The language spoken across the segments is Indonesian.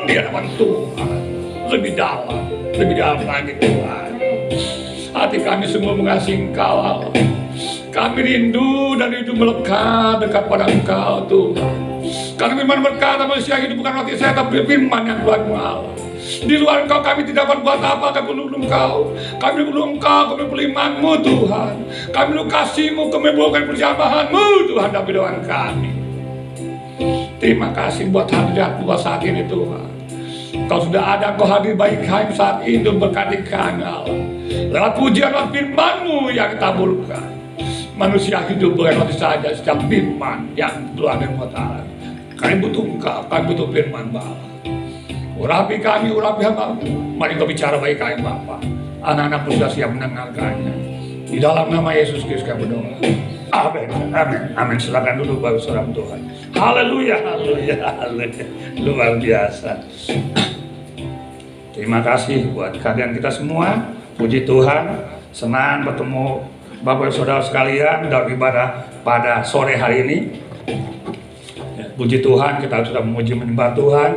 di hadapan Tuhan. Lebih dalam lagi Tuhan. Hati kami sungguh mengasihi Engkau Allah. Kami rindu dan rindu melekat dekat pada Engkau Tuhan. Karena firman berkata manusia hidup bukan roti saja, tapi firman yang keluar dari Allah. Di luar Engkau kami tidak berbuat apa, kami perlu Engkau. Kami perlu Engkau, kami perlu iman-Mu Tuhan. Kami perlu kasih-Mu, kami perlu perjamahan-Mu Tuhan dalam kehidupan kami. Terima kasih buat hadirat buat saat ini Tuhan. Kau sudah ada, Kau hadir bagi kami saat ini untuk berkati kami Allah. Lewat pujian, lewat firman-Mu yang ditaburkan. Manusia hidup bukan roti saja, setiap firman yang keluar dari mulut Allah. Kami butuh Engkau, kami butuh firman Bapa. Urapi kami, urapi hamba-Mu. Mari Kau bicara bagi kami Bapa. Anak-anak sudah siap mendengarkannya. Di dalam nama Yesus Kristus kami berdoa. Amin, amin, amin. Silakan dulu Bapak Saudara Tuhan. Haleluya, haleluya, haleluya. Luar biasa. Terima kasih buat kehadiran kita semua. Puji Tuhan, senang bertemu Bapak Saudara sekalian dalam ibadah pada sore hari ini. Puji Tuhan, kita sudah memuji menyembah Tuhan.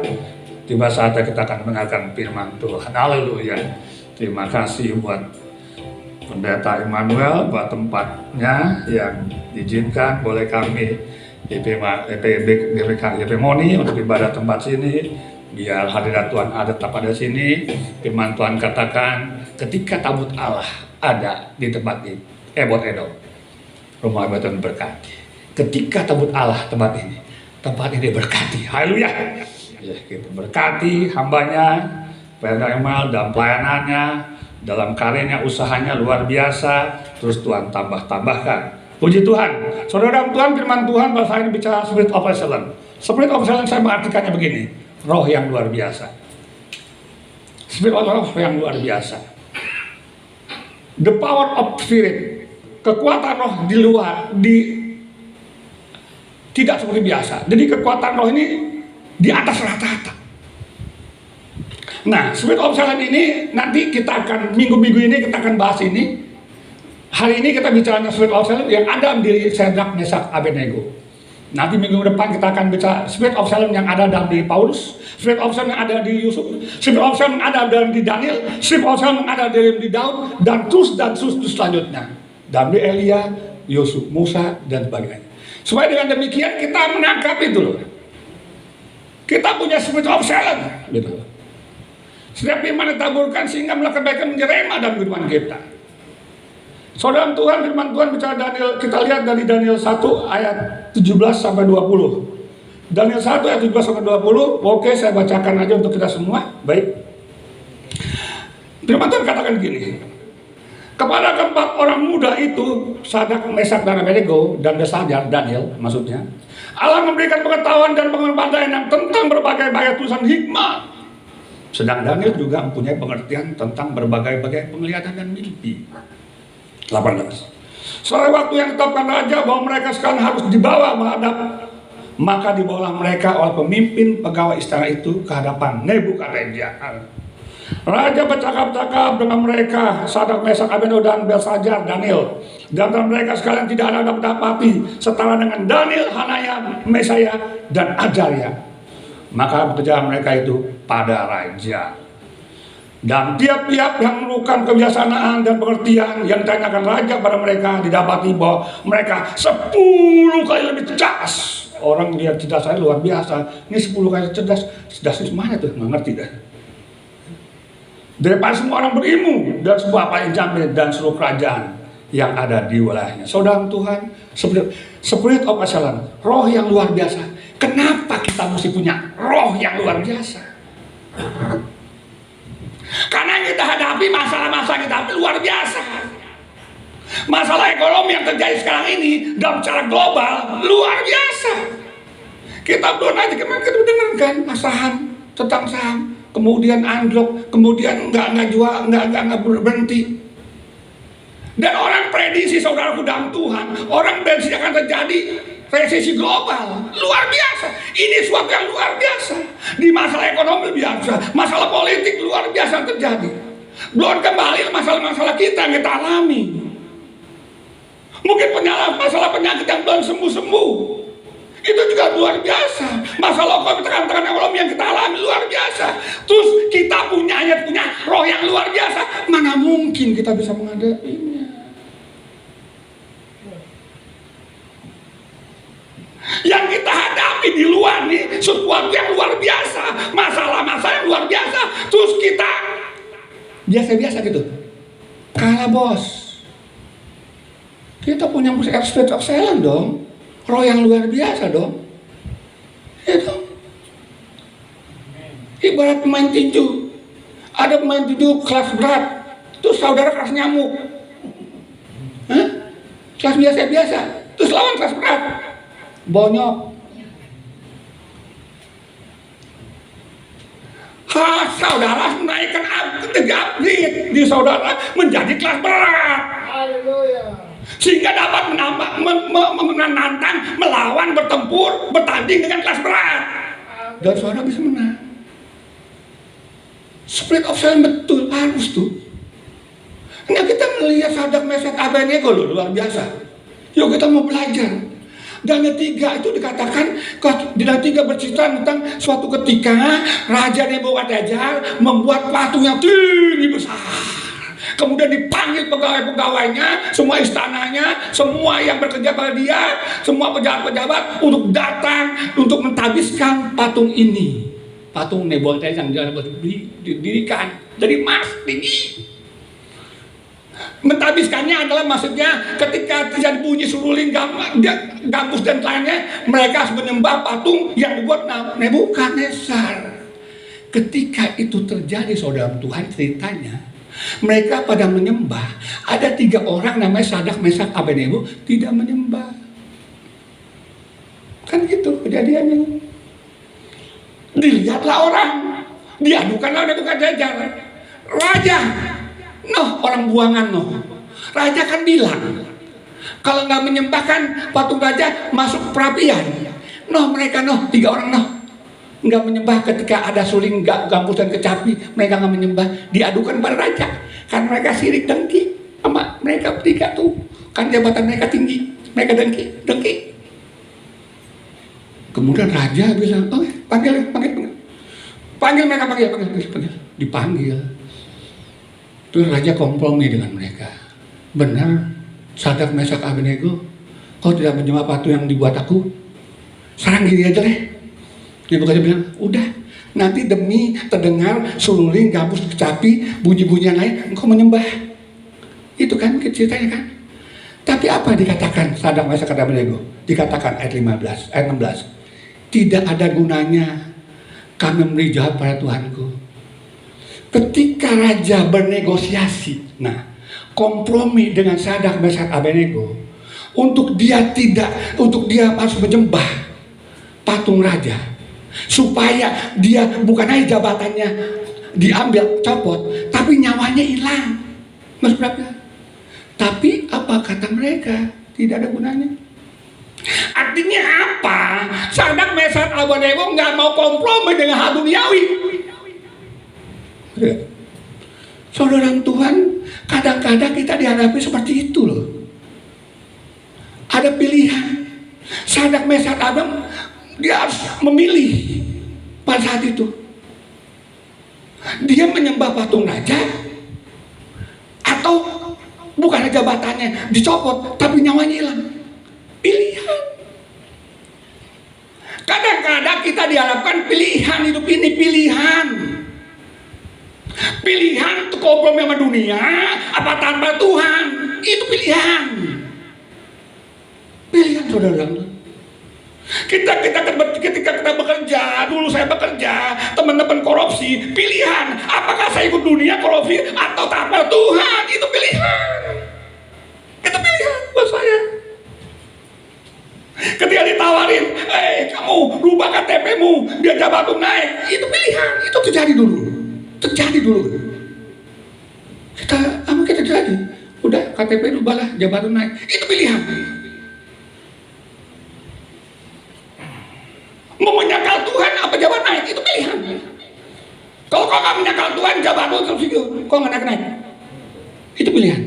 Tiba saatnya kita akan mendengarkan firman Tuhan. Haleluya. Terima kasih buat Pendeta Immanuel buat tempatnya yang diizinkan boleh kami GBK Moni untuk ibadah tempat sini. Biar hadirat Tuhan ada tetap ada sini. Firman Tuhan katakan ketika tabut Allah ada di tempat ini, Ebot Edom, rumah ibadah berkati. Ketika tabut Allah tempat ini berkati. Haleluya. Ya, kita berkati hambanya, Pendeta Immanuel dalam pelayanannya, dalam karyanya, usahanya luar biasa. Terus Tuhan tambahkan. Puji Tuhan. Saudara Tuhan, firman Tuhan bahasa ini bicara Spirit of Excellence. Spirit of Excellence saya mengartikannya begini. Roh yang luar biasa. Spirit of roh yang luar biasa. The power of spirit. Kekuatan roh di luar, tidak seperti biasa. Jadi kekuatan roh ini di atas rata-rata. Nah, Spirit of Excellence ini nanti kita akan minggu-minggu ini kita akan bahas ini. Hari ini kita bicara Spirit of Excellence yang ada di Sadrak, Mesak, Abednego. Nanti minggu depan kita akan bicara Spirit of Excellence yang ada dalam di Paulus, Spirit of Excellence yang ada di Yusuf, Spirit of Excellence yang ada dalam di Daniel, Spirit of Excellence yang ada dalam di Daud, dan terus selanjutnya dalam di Elia, Yusuf, Musa dan sebagainya. Supaya dengan demikian kita menangkap itu loh. Kita punya Spirit of Excellence gitu. Setiap firman ditaburkan sehingga melakukan kebaikan menjadi remah dalam kehidupan kita. Saudara Tuhan, firman Tuhan bicara Daniel, kita lihat dari Daniel 1 ayat 17 sampai 20. Daniel 1 ayat 17 sampai 20. Oke, saya bacakan aja untuk kita semua. Baik. Firman Tuhan katakan gini. Kepada keempat orang muda itu, Sadrak, Mesak dan Abednego dan Belsajar, Daniel maksudnya, Allah memberikan pengetahuan dan pengetahuan yang tentang berbagai-bagai tulisan hikmah. Sedang Daniel juga mempunyai pengertian tentang berbagai-bagai penglihatan dan mimpi. 18. Setelah waktu yang ditetapkan raja bahwa mereka sekarang harus dibawa menghadap, maka dibawalah mereka oleh pemimpin pegawai istana itu ke hadapan Nebukadnezar. Raja bercakap-cakap dengan mereka, Sadrak, Mesak, Abednego dan Belsajar, Daniel. Dan mereka sekalian tidak ada dapat dapati setara dengan Daniel, Hanaya, Mesaya dan Azaria. Maka bekerja mereka itu pada raja. Dan tiap-tiap yang memerlukan kebiasaan dan pengertian yang ditanyakan raja pada mereka, didapati bahwa mereka 10 kali lebih cerdas. Orang lihat cerdas saya luar biasa. Ini 10 kali cerdas. Cerdas itu mana tuh? Nggak ngerti dah. Daripada semua orang berilmu dan semua apa yang jamil dan seluruh kerajaan yang ada di wilayahnya. Saudara Tuhan, Spirit of Excellence, roh yang luar biasa. Kenapa kita mesti punya roh yang luar biasa? Karena yang kita hadapi masalah-masalah kita hadapi luar biasa. Masalah ekonomi yang terjadi sekarang ini dalam cara global luar biasa. Kita belum aja kemarin kita dengar kan saham, tentang saham, kemudian anjlok, kemudian nggak berhenti. Dan orang prediksi saudaraku dalam Tuhan, orang prediksi akan terjadi resesi global luar biasa. Ini suatu yang luar biasa. Di masalah ekonomi biasa, masalah politik luar biasa terjadi. Belum kembali masalah-masalah kita yang kita alami. Mungkin masalah penyakit yang belum sembuh-sembuh. Itu juga luar biasa. Masalah tekanan ekonomi yang kita alami luar biasa. mungkin kita bisa menghadapinya. Yang kita hadapi di luar nih sesuatu yang luar biasa, masalah-masalah yang luar biasa, terus kita biasa-biasa gitu. Kalah bos. Kita punya spirit of silence dong, roh yang luar biasa dong. Itu ibarat pemain tinju. Ada pemain tinju kelas berat, terus saudara kelas nyamuk. Kelas biasa-biasa, terus lawan kelas berat, bonyok. Saudara menaikkan upgrade di saudara menjadi kelas berat. Haleluya. Sehingga dapat menantang, melawan, bertempur, bertanding dengan kelas berat. Dan saudara bisa menang. Spirit of silence betul, harus tuh. Nah kita melihat Sadrak Mesak Abednego loh, luar biasa. Yuk kita mau belajar. Daniel 3 itu dikatakan, Daniel 3 bercerita tentang suatu ketika Raja Nebukadnezar membuat patung yang tinggi besar. Kemudian dipanggil pegawai-pegawainya, semua istananya, semua yang bekerja pada dia, semua pejabat-pejabat untuk datang untuk mentabiskan patung ini. Patung Nebukadnezar yang didirikan dari emas tinggi. Mentabiskannya adalah maksudnya ketika terjadi bunyi seruling gambus dan lainnya, mereka harus menyembah patung yang dibuat Nebukadnezar. Ketika itu terjadi saudara Tuhan, ceritanya mereka pada menyembah. Ada 3 orang namanya Sadrak Mesak Abednego tidak menyembah. Kan gitu kejadiannya. Dilihatlah orang, diadukanlah Nebukadnezar. Raja, orang buangan Raja kan bilang kalau nggak menyembahkan patung raja masuk perapian. Mereka 3 orang nggak menyembah ketika ada suling gambus dan kecapi, mereka nggak menyembah, diadukan pada raja karena mereka sirik dengki sama mereka 3 tuh, kan jabatan mereka tinggi, mereka dengki. Kemudian raja bilang, panggil mereka, dipanggil. Terus raja kompromi dengan mereka. Benar, Sadrak Mesak Abednego, kau tidak menyembah patung yang dibuat aku? Sekarang gini aja deh. Dia bilang, udah, nanti demi terdengar suruling, gambus, kecapi, bunyi-bunyi yang lain, engkau menyembah. Itu kan ceritanya kan. Tapi apa dikatakan Sadrak Mesak Abednego? Dikatakan ayat 16. Tidak ada gunanya kami memberi jawab pada Tuhanku. Ketika raja bernegosiasi, kompromi dengan Sadrak Mesak Abednego untuk dia harus menyembah patung raja, supaya dia bukan hanya jabatannya diambil, copot, tapi nyawanya hilang. Mas berapa? Tapi apa kata mereka? Tidak ada gunanya. Artinya apa? Sadrak Mesak Abednego nggak mau kompromi dengan hal duniawi. Saudara Tuhan, kadang-kadang kita dihadapi seperti itu loh. Ada pilihan. Sadrak Mesak Abednego dia harus memilih pada saat itu. Dia menyembah patung raja atau bukan jabatannya dicopot tapi nyawanya hilang. Pilihan. Kadang-kadang kita diharapkan pilihan hidup ini, pilihan untuk kompromi sama dunia apa tanpa Tuhan, itu pilihan saudara. Ketika kita bekerja, dulu saya bekerja, teman-teman korupsi, pilihan apakah saya ikut dunia korupsi atau tanpa Tuhan, itu pilihan buat saya. Ketika ditawarin, kamu rubah KTP-mu biar jabatanmu naik, itu pilihan, itu terjadi dulu. Kita terjadi, udah KTP rubahlah, jabatan naik, itu pilihan. Mau menyangkal Tuhan apa jabatan naik, itu pilihan. Kalau kau nggak menyangkal Tuhan, jabatan terus itu, kau nggak naik, itu pilihan.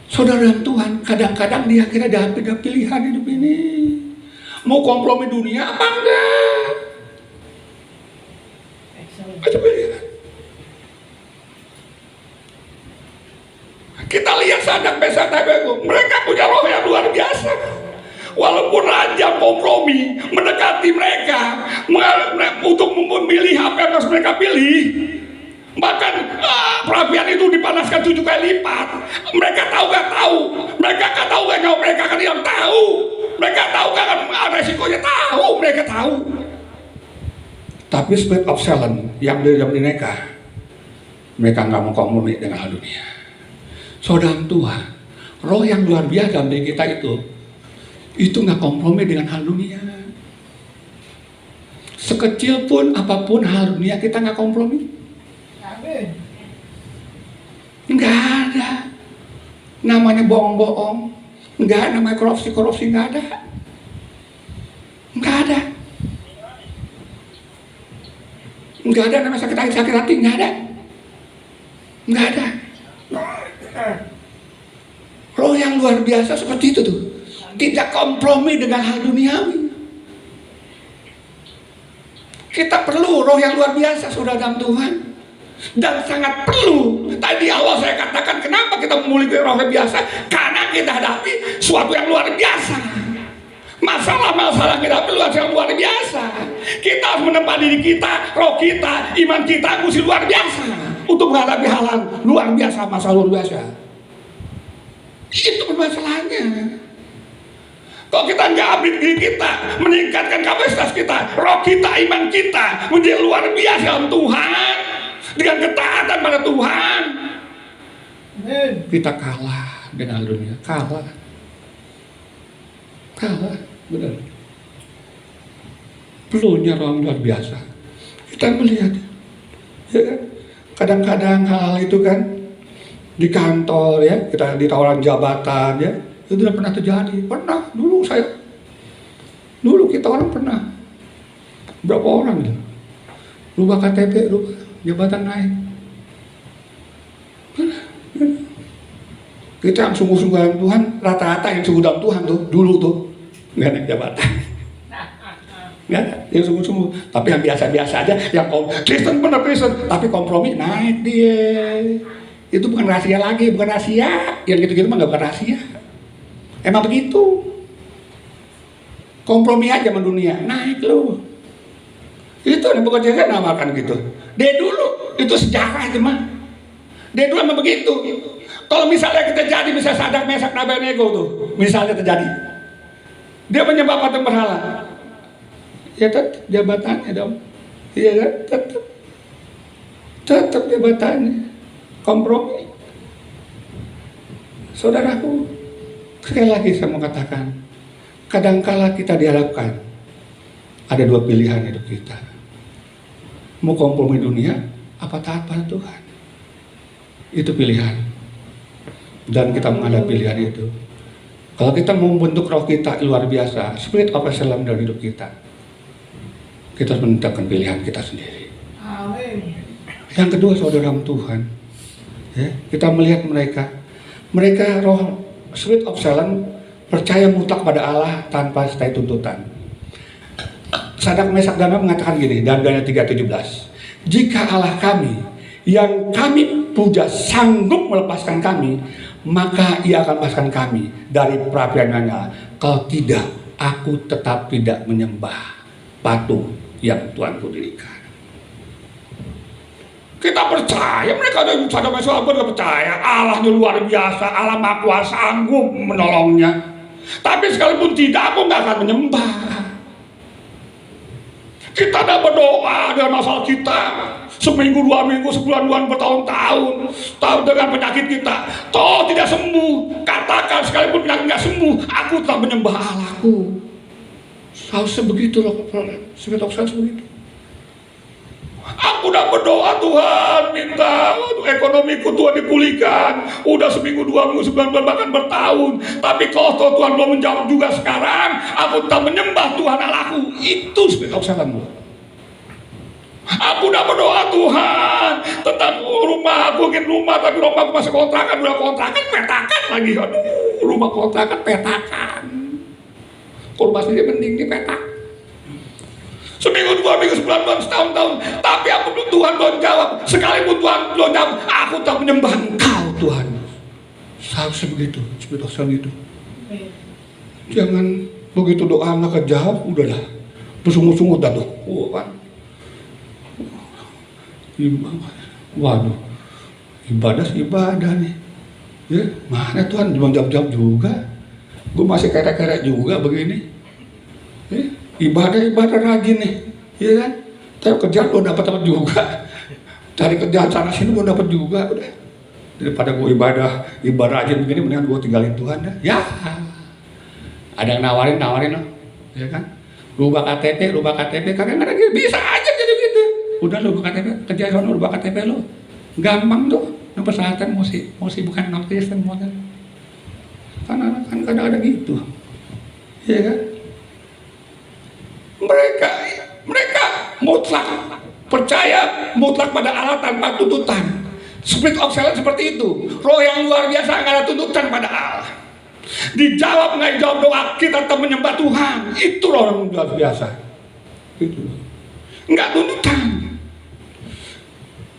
Saudara Tuhan, kadang-kadang dia kira ada pilihan hidup ini. Mau kompromi dunia apa enggak? Ada pilihan. Kita lihat Sadak, Mesak, dan Abednego, mereka punya roh yang luar biasa. Walaupun raja kompromi mendekati mereka untuk memilih apa yang harus mereka pilih, bahkan perapian itu dipanaskan 7 kali lipat. Mereka tahu gak tahu, mereka gak tahu gak nyawa mereka kan yang tahu, mereka tahu gak kan resikonya, tahu, mereka tahu. Tapi spirit of silence yang dari zaman mereka nggak mau kompromi dengan hal dunia. Saudara Tuhan, roh yang luar biasa dari kita itu nggak kompromi dengan hal dunia. Sekecil pun apapun hal dunia kita nggak kompromi. Nggak ada namanya bohong-bohong, nggak ada namanya korupsi, nggak ada. Nggak ada namanya sakit hati, nggak ada. Roh yang luar biasa seperti itu tuh, tidak kompromi dengan hal duniawi. Kita perlu roh yang luar biasa, saudara dalam Tuhan, dan sangat perlu. Tadi awal saya katakan kenapa kita memiliki roh yang biasa, karena kita hadapi suatu yang luar biasa. Masalah-masalah kita perlu yang luar biasa. Kita harus menempa diri kita, roh kita, iman kita mesti luar biasa untuk menghadapi hal luar biasa, masalah luar biasa. Itu permasalahannya. Kalau kita nggak update diri kita, meningkatkan kapasitas kita, roh kita, iman kita menjadi luar biasa dalam Tuhan, dengan ketaatan pada Tuhan, kita kalah dengan dunia, kalah, benar. Perlunya roh luar biasa. Kita melihat, ya kan? Kadang-kadang hal itu kan di kantor ya, kita ditawaran jabatan ya, itu tidak pernah terjadi. Pernah dulu kita orang pernah, berapa orang gitu, rubah KTP, rubah jabatan naik. Kita yang sungguh-sungguh dalam Tuhan, rata-rata yang sungguh dalam Tuhan tuh dulu tuh nggak naik jabatan, nggak ada yang sungguh-sungguh. Tapi yang biasa-biasa aja, yang Kristen bener Kristen, tapi kompromi naik dia. Itu bukan rahasia lagi, bukan rahasia. Yang gitu-gitu mah nggak bukan rahasia. Emang begitu. Kompromi aja sama dunia, naik lu. Itu yang bekerja namakan gitu. Dia dulu, itu sejarah itu mah. Dia dulu emang begitu. Kalau misalnya kita jadi bisa Sadak, Mesak, dan Abednego tuh, misalnya terjadi, dia menyembah patung berhala, ya tetap jabatannya dong, iya kan, tetap jabatannya, kompromi. Saudaraku, sekali lagi saya mau katakan, kadangkala kita dihadapkan ada dua pilihan hidup kita, mau kompromi dunia apa taat pada Tuhan. Itu pilihan. Dan kita menghadapi pilihan itu. Kalau kita mau membentuk roh kita luar biasa, spirit of excellence dalam hidup kita harus menentukan pilihan kita sendiri. Amin. Yang kedua, saudara Tuhan, ya, kita melihat mereka roh spirit of excellence percaya mutlak pada Allah tanpa stay tuntutan. Sadak, Mesak, dan Abednego mengatakan gini dalam Daniel 3:17, jika Allah kami yang kami puja sanggup melepaskan kami, maka ia akan lepaskan kami dari perapiannya. Kalau tidak, aku tetap tidak menyembah patung yang Tuhanku dirikan. Kita percaya, mereka ada Sadak, Mesak, Abednego percaya Allahnya luar biasa, Allah Maha Kuasa, sanggup menolongnya. Tapi sekalipun tidak, aku nggak akan menyembah. Kita ada berdoa dengan masalah kita, seminggu, 2 minggu, sebulan, 2 bertahun-tahun, tahu dengan penyakit kita, toh tidak sembuh. Katakan sekalipun penyakit nggak sembuh, aku tetap menyembah Allahku. Harus sebegitu loh, sebegitu. Aku udah berdoa, Tuhan minta ekonomiku Tuhan dipulihkan, udah seminggu, 2 minggu, 9 bulan, bahkan bertahun. Tapi kalau Tuhan belum menjawab juga sekarang, aku tetap menyembah Tuhan Allahku. Itu sebegitu kesalahanmu. Aku udah berdoa, Tuhan tentang rumah aku, ingin rumah, tapi rumah aku masih kontrakan, udah kontrakan, petakan lagi. Aduh, rumah kontrakan, petakan. Kalau masih mending dipetak. Seminggu, 2 minggu, sebulan, bulan, setahun-tahun, tapi aku Tuhan belum jawab. Sekalipun Tuhan belum jawab, aku tak menyembah Engkau, Tuhan. Seharusnya begitu, spiritual gitu. Jangan begitu doa nggak kejawab, udahlah bersungguh-sungguh dah tuh. Kan? Waduh, ibadah nih. Ya, mana Tuhan belum jawab juga. Gue masih kerek-kerek juga begini. Ya, ibadah rajin nih, ya kan? Tapi kerjaan belum dapat juga. Cari kerjaan sana sini belum dapat juga. Udah. Daripada gue ibadah rajin begini, mendingan gue tinggalin Tuhan dah. Ya, ada yang nawarin loh, ya kan? Rubah KTP, kadang-kadang bisa aja jadi gitu. Udah lu rubah KTP, kerja sono rubah KTP lo, gampang tuh. Yang persyaratan mesti bukan non Kristen model. Kan kadang-kadang gitu, ya kan? Mereka mutlak percaya mutlak pada Allah tanpa tuntutan. Spirit of silence seperti itu. Roh yang luar biasa nggak ada tuntutan pada Allah. Dijawab nggak jawab doa kita tetap menyembah Tuhan. Itu roh yang luar biasa. Itu nggak tuntutan.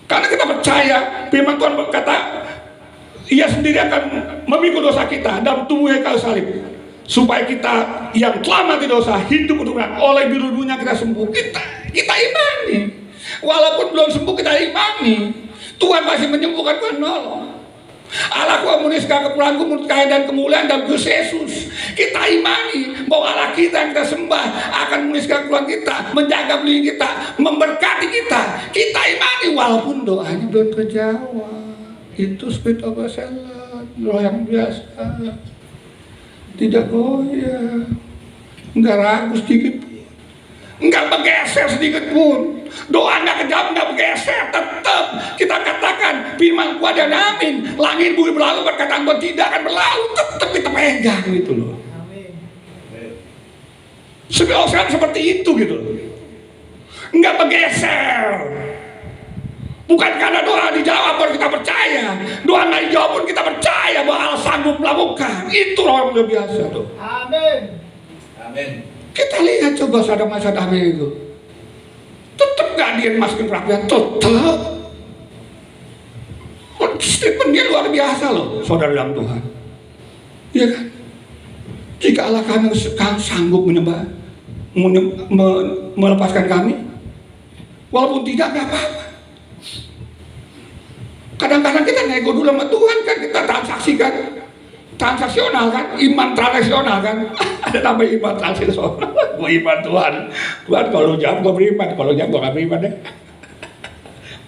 Karena kita percaya firman Tuhan berkata, Ia sendiri akan memikul dosa kita dalam tubuhnya kayu salib, supaya kita yang telah mati dosa hidup untuk Allah. Oleh biru-birunya kita sembuh. Kita imani. Walaupun belum sembuh kita imani. Tuhan masih menyembuhkan, Tuhan menolong. Allah menuliskan kepulanganku menurut kaya dan kemuliaan dalam Kristus Yesus. Kita imani bahwa Allah kita yang kita sembah akan menuliskan kepulangan kita, menjaga melindungi kita, memberkati kita. Kita imani walaupun doanya belum terjawab. Itu spirit of excellence, roh yang biasa, tidak goyah, nggak ragu sedikit pun, nggak bergeser sedikit pun. Doa nggak kejawab, nggak bergeser, tetap kita katakan firman kuat dan amin. Langit bumi berlalu, perkataan Tuhan tidak akan berlalu, tetap kita pegang gitu loh. Sebenarnya seperti itu gitu loh, nggak bergeser. Bukan karena doa dijawab baru kita percaya, doa nggak dijawab pun kita percaya bahwa Allah sanggup melakukan. Itu orang yang biasa tuh. Amin. Kita lihat coba Sadam itu, tetap nggak dia masukin perapian, tetap. Statement dia luar biasa loh, saudara dalam Tuhan. Iya kan? Jika Allah kami sanggup melepaskan kami, walaupun tidak, nggak apa-apa. Kadang-kadang kita nego dulu sama Tuhan kan, kita transaksikan, transaksional kan, iman transaksional kan. Ada namanya iman transaksional. Gue iman Tuhan kalau jawab gue beriman, kalau jawab gue gak beriman deh.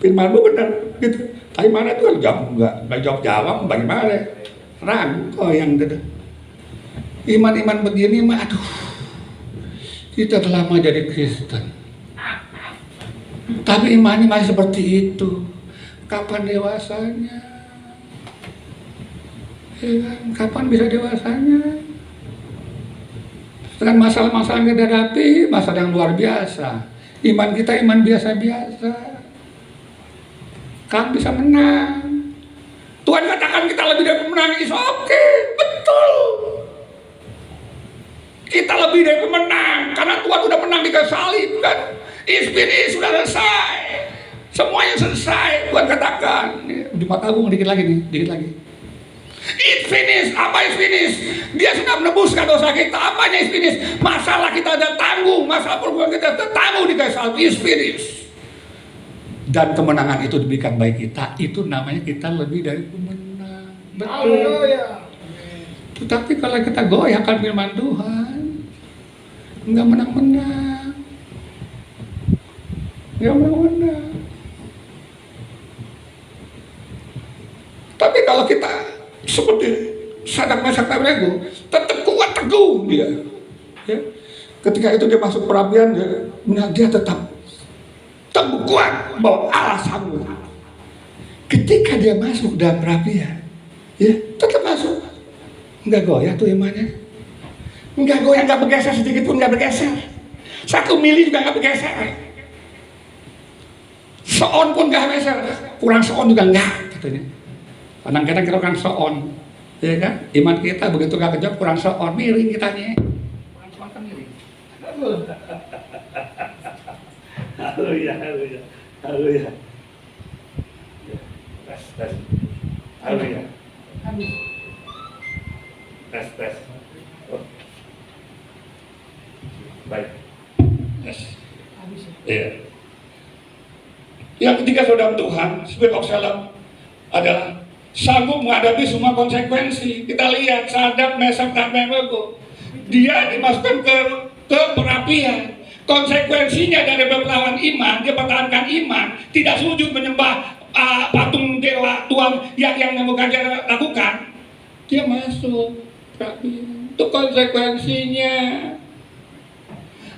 Firman gue bener gitu. Tapi mana Tuhan jawab nggak jawab bagaimana? Ragu kok yang gitu. Iman begini mah, aduh, kita telah lama jadi Kristen, tapi imannya masih seperti itu. Kapan dewasanya? Ya kan? Kapan bisa dewasanya? Dengan masalah-masalah yang kita hadapi, masalah yang luar biasa. Iman kita iman biasa-biasa. Kan bisa menang. Tuhan katakan kita lebih dari pemenang, is oke, betul. Kita lebih dari pemenang, karena Tuhan udah menang di kayu salib kan. Is finished, sudah selesai. Semuanya selesai, Tuhan katakan. Jumat Agung dikit lagi. It's finished. Apa is finished? Dia sudah menebuskan dosa kita. Apanya is finished? Masalah kita ada tanggung, masalah perbuatan kita ada tanggung di kayu salib. Is finished. Dan kemenangan itu diberikan bagi kita. Itu namanya kita lebih dari pemenang. Betul. Tetapi kalau kita goyahkan firman Tuhan, nggak menang-menang. Tapi kalau kita seperti Sadam Mesak Abednego, tetap kuat teguh dia. Ya. Ketika itu dia masuk perapian, dia tetap teguh kuat bahwa Allah sanggup. Ketika dia masuk dalam perapian, ya tetap masuk, nggak goyah tuh imannya, nggak goyah, nggak bergeser sedikit pun, nggak bergeser. 1 mili juga nggak bergeser. Seon pun nggak bergeser, kurang seon juga nggak katanya. Kadang-kadang kita kan seon, ya kan? Iman kita begitu gak kejawab kurang seon, miring kita nih. Kurang seon kan miring. Haleluya. Tes. Oh. Baik. Yes. Iya. Yang ketiga saudara Tuhan, Spirit of Shalom adalah sanggup menghadapi semua konsekuensi. Kita lihat Sadrak, Mesak, dan Abednego, dia dimasukkan ke perapian. Konsekuensinya dari berlawan iman, dia pertahankan iman, tidak sujud menyembah patung dewa Tuhan yang bukan dia lakukan, dia masuk perapian. Itu konsekuensinya.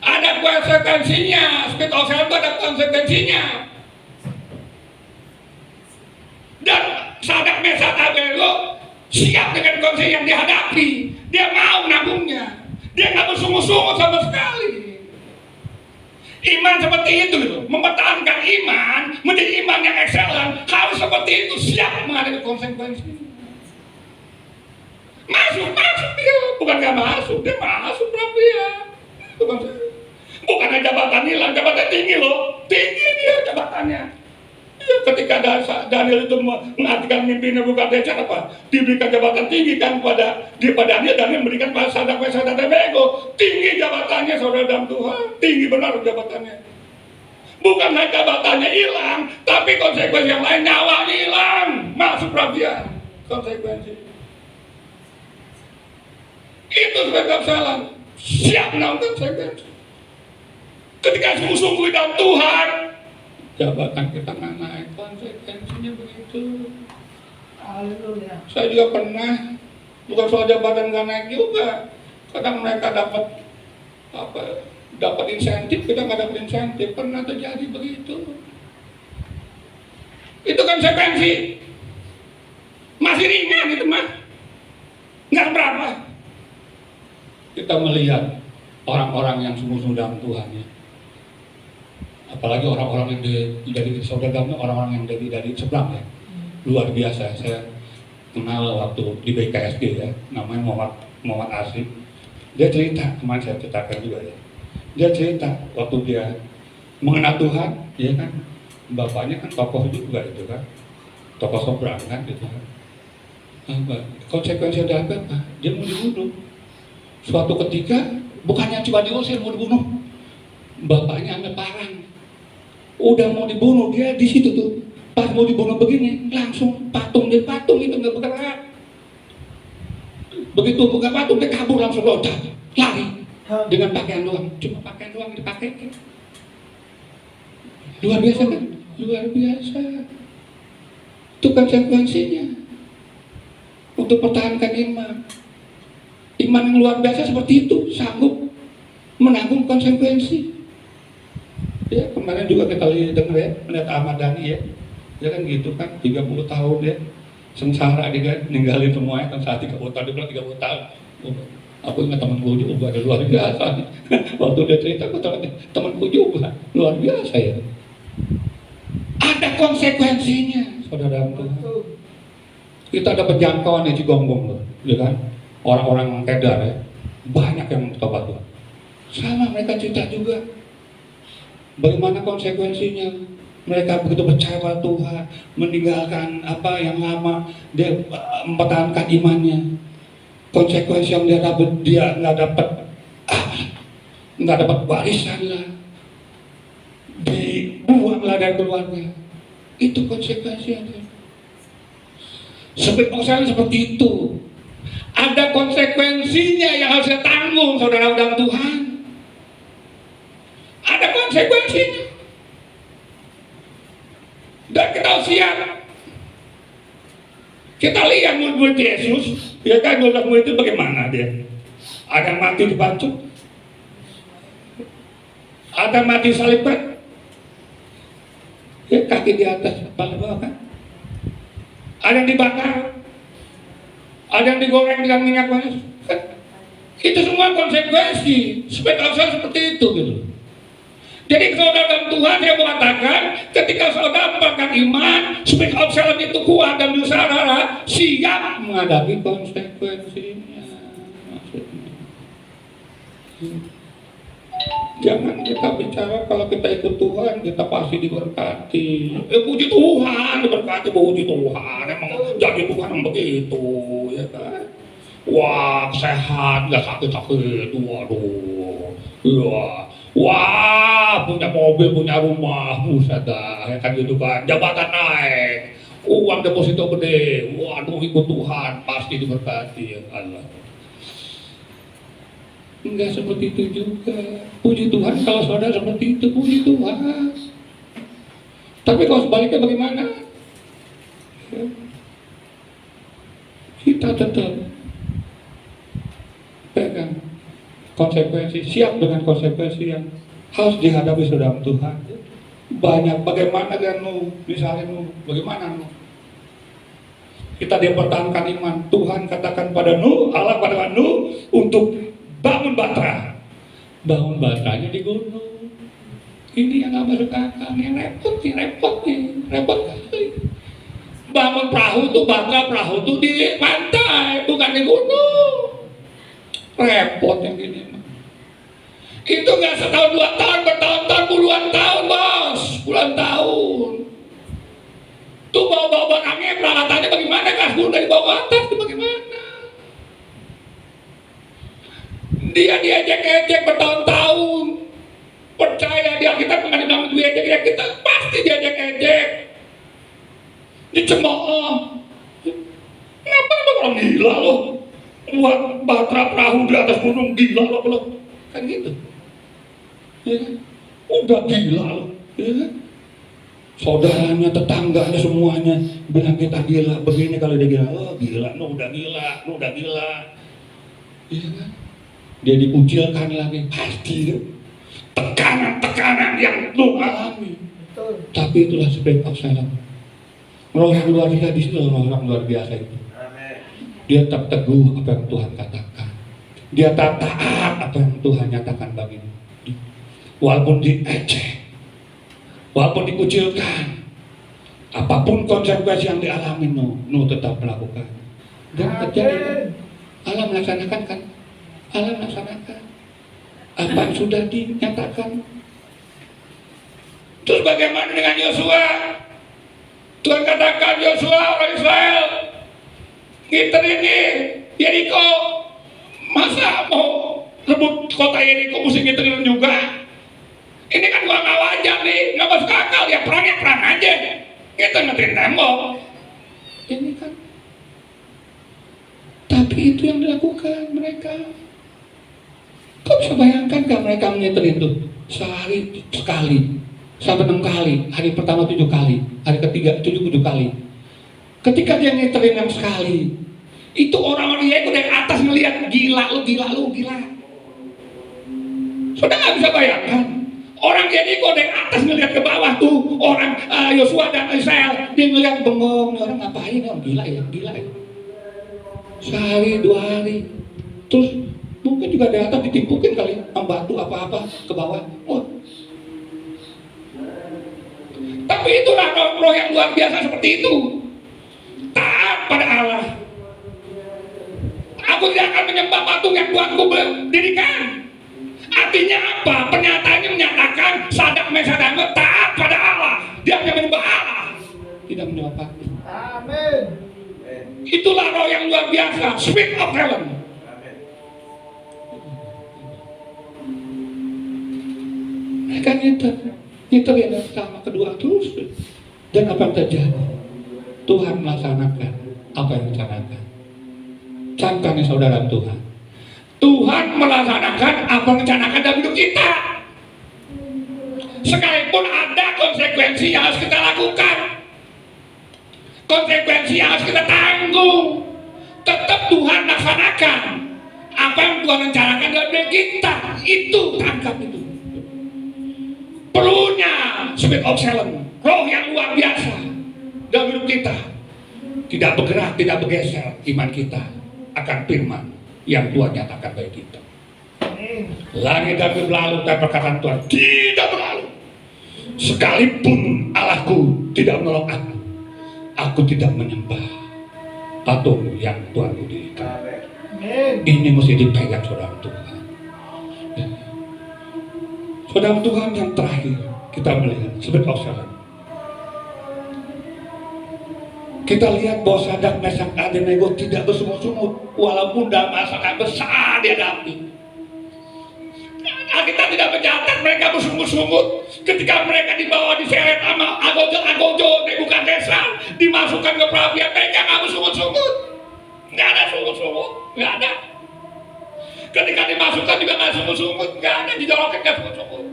Ada konsekuensinya. Spirit of Shalom itu ada konsekuensinya. Dan Sadrak, Mesak, Abednego siap dengan konsekuensi yang dihadapi. Dia mau menanggungnya. Dia nggak bersungguh-sungguh sama sekali. Iman seperti itu, mempertahankan iman menjadi iman yang excellent, harus seperti itu, siap menghadapi konsekuensi. Masuk dia, bukan nggak masuk, dia masuk perapian. Bukannya jabatan hilang, jabatan tinggi loh, tinggi dia jabatannya. Ya, ketika Daniel itu mengartikan mimpi Nebukadnezar apa? Diberikan jabatan tinggi kan pada Daniel memberikan pada Sadrak, Mesak, dan Abednego. Tinggi jabatannya saudara dalam Tuhan, tinggi benar jabatannya. Bukan hanya jabatannya hilang, tapi konsekuensi yang lain, nyawanya hilang, masuk perapian. Konsekuensi. Itu sebab salah, siap menanggung konsekuensi. Ketika sungguh-sungguh dalam Tuhan, jabatan kita nggak naik, konsekuensinya begitu. Haleluya. Saya juga pernah, bukan soal jabatan nggak naik juga. Kadang mereka dapat insentif, kita nggak dapat insentif. Pernah terjadi begitu. Itu konsekuensi. Masih ringan itu mah, nggak berapa. Kita melihat orang-orang yang sungguh-sungguh dalam Tuhan ya. Apalagi orang-orang yang dari saudara, orang-orang yang dari seberang ya, luar biasa. Saya kenal waktu di BKSG ya, namanya Muhammad Asif. Dia cerita, kemarin saya ceritakan juga ya. Dia cerita waktu dia mengenal Tuhan, ya kan, bapaknya kan tokoh juga itu kan, tokoh seberang kan gitu kan. Konsekuensi ada apa? Dia mau dibunuh. Suatu ketika bukannya cuma diusir, mau dibunuh. Bapaknya ambil parang. Udah mau dibunuh, dia di situ tuh. Pas mau dibunuh begini, langsung patung itu nggak bergerak. Begitu buka patung, dia kabur langsung loncat, lari dengan pakaian doang, cuma pakaian doang dipakai. Luar biasa kan? Luar biasa. Itu konsekuensinya untuk pertahankan iman. Iman yang luar biasa seperti itu, sanggup menanggung konsekuensi. Ya, kemarin juga kita dengar ya, melihat Ahmad Dhani ya. Dia kan gitu kan, 30 tahun dia sengsara dia kan, ninggalin semuanya kan saat 30 tahun, dia bilang 30 tahun. Aku ingat temanku juga, ada luar biasa. Waktu dia cerita, aku temanku juga, luar biasa ya. Ada konsekuensinya, saudara Tuhan. Kita ada penjangkauan di Cigongbong loh, ya kan? Orang-orang kedar ya, banyak yang bertobat Tuhan. Sama mereka cerita juga. Bagaimana konsekuensinya? Mereka begitu percaya pada Tuhan, meninggalkan apa yang lama, dia mempertahankan imannya. Konsekuensi yang dia dapat, dia nggak dapat warisan lah, dibuanglah dari keluarga. Itu konsekuensinya. Seperti itu. Ada konsekuensinya yang harus kita tanggung, saudara dalam Tuhan. Ada konsekuensinya. Dan kita siap. Kita lihat murid-murid Yesus, ya kan, 12 murid itu bagaimana dia? Ada yang mati dibacok, ada yang mati salibkan, ya kaki di atas, kepala bawah kan? Ada yang dibakar, ada yang digoreng dengan minyak panas. Itu semua konsekuensi. Supaya seperti itu gitu. Jadi saudara dalam Tuhan, saya mengatakan ketika saudara memakan iman, Spirit of Shalom itu kuat dan saudara siap menghadapi konsekuensinya. Jangan kita bicara kalau kita ikut Tuhan kita pasti diberkati. Puji Tuhan, diberkati, puji Tuhan. Emang jadi Tuhan begitu, ya kan? Wah, sehat, nggak sakit-sakit. Waduh, wah, wah, punya mobil, punya rumah, buset dah, ya kan gitu kan. Jabatan naik, uang deposito gede. Waduh, ikut Tuhan, pasti diberkati ya Allah. Enggak seperti itu juga. Puji Tuhan kalau saudara seperti itu, puji Tuhan. Tapi kalau sebaliknya bagaimana? Ya. Kita tetap pegang konsekuensi, siap dengan konsekuensi yang harus dihadapi saudara Tuhan. Banyak bagaimana kan misalnya bagaimana kita dipertahankan iman. Tuhan katakan pada Allah pada Nuh untuk bangun batra. Bangun batranya di gunung. Ini yang nggak masuk akal, yang repot kali. Bangun perahu tuh, batra perahu tuh di pantai, bukan di gunung. Repot yang gini. Itu nggak setahun 2 tahun, bertahun-tahun, puluhan tahun bos, puluhan tahun. Tuh bawa barangnya, peralatannya bagaimana? Kasbul dari bawah atas itu bagaimana? Dia diejek-ejek bertahun-tahun. Percaya dia, kita mengenai diejek ya, kita pasti diejek-ejek, dicemooh. Kenapa ada orang gila loh? Buat batra perahu di atas gunung, gila loh, kan gitu. Ya kan? Udah gila loh, ya kan? Saudaranya, tetangganya semuanya bilang kita gila. Begini kalau dia gila, oh gila, udah gila, ya kan? Dia dikucilkan lagi, pasti tekanan yang lu alami. Tapi itulah spirit of silence. Roh yang luar biasa di situ, roh yang luar biasa itu. Dia tak teguh apa yang Tuhan katakan. Dia tak taat apa yang Tuhan nyatakan bagimu. Walaupun diejek, walaupun dikucilkan, apapun konsekuensi yang dialami, Nuh tetap melakukan. Dan terjadi, Allah melaksanakan kan? Allah melaksanakan apa yang sudah dinyatakan. Terus bagaimana dengan Yosua? Tuhan katakan Yosua orang Israel ngiter ini Yeriko, masa mau rebut kota Yeriko mesti ngiterin juga? Ini kan gua nggak wajar nih, nggak masuk akal ya, perang aja, kita ngiterin tembok. Ini kan, tapi itu yang dilakukan mereka. Kau bisa bayangkan gak mereka menyetel itu sehari sekali sampai 6 kali, hari pertama 7 kali, hari ketiga 7 kali. Ketika dia nyetelin yang sekali, itu orang-orang Yeriko dari atas ngelihat, gila lu. Sudah nggak bisa bayangkan, orang Yeriko dari atas ngelihat ke bawah tuh, orang Yosua dan Israel, dia ngelihat bengong, orang ngapain, orang gila ya. Sehari 2 hari, terus mungkin juga dari atas ditimpukin kali, batu apa-apa ke bawah. Oh. Tapi itulah roh yang luar biasa seperti itu. Taat pada Allah. Aku tidak akan menyembah patung yang Tuhanku dirikan. Artinya apa? Pernyataannya menyatakan Sadak Mesad taat pada Allah. Dia hanya menyembah Allah, tidak menyembah patung. Amin. Itulah roh yang luar biasa, spirit of heaven. Mereka nyetel yang pertama, kedua terus. Dan apa yang terjadi? Tuhan melaksanakan apa yang direncanakan. Camkannya saudara Tuhan. Tuhan melaksanakan apa yang direncanakan dalam hidup kita. Sekalipun ada konsekuensi yang harus kita lakukan, konsekuensi yang harus kita tanggung, tetap Tuhan laksanakan apa yang Tuhan rencanakan dalam hidup kita. Itu tangkap itu. Perlunya spirit of silence, roh yang luar biasa dalam hidup kita. Tidak bergerak, tidak bergeser iman kita akan firman yang Tuhan nyatakan bagi kita. Langit dan bumi berlalu, tapi perkataan Tuhan tidak berlalu. Sekalipun Allahku tidak menolong aku tidak menyembah patung yang Tuhan dirikan. Ini mesti dipegang saudara Tuhan. Saudara Tuhan, yang terakhir kita melihat spirit of silence. Kita lihat bahwa Sadrak, Mesak, Abednego tidak bersungut-sungut walaupun dalam masalah besar dihadapi. Kita tidak mencatat mereka bersungut-sungut ketika mereka dibawa diseret sama Agojo Nebukadnezar, dimasukkan ke perapian. Mereka nggak bersungut-sungut, nggak ada sungut-sungut, nggak ada. Ketika dimasukkan juga nggak sungut-sungut, nggak ada, dijorokin nggak sungut-sungut.